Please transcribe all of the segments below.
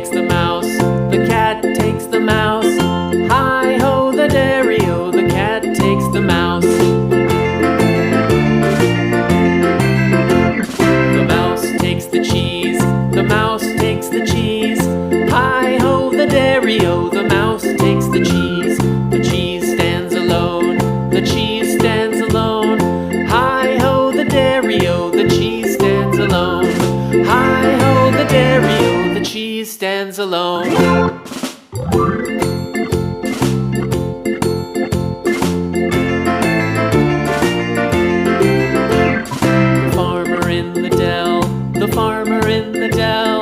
takes the mouse, the cat takes the mouse. Hi-ho, the dairy-o, the cat takes the mouse. The mouse takes the cheese, the mouse takes the cheese. Hi-ho, the dairy-o, the mouse takes the cheese. The cheese stands alone, the cheese stands alone. Hi-ho, the dairy-o, the cheese stands alone. Hi-ho, the dairy-o, the cheese stands alone. The farmer in the dell.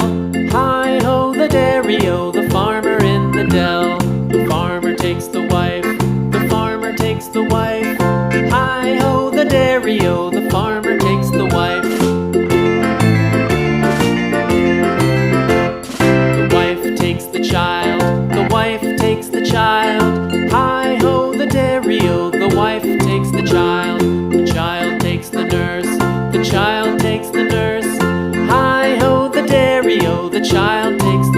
Hi-ho, the dairy-o, the farmer in the dell. The farmer takes the wife, the farmer takes the wife. Hi-ho, the dairy-o, the farmer takes the wife. The wife takes the child, the wife takes the child. Hi-ho, the dairy-o, the wife takes the child. The child takes the nurse, the child takes the nurse. Hi-ho, the dairy-o, the child takes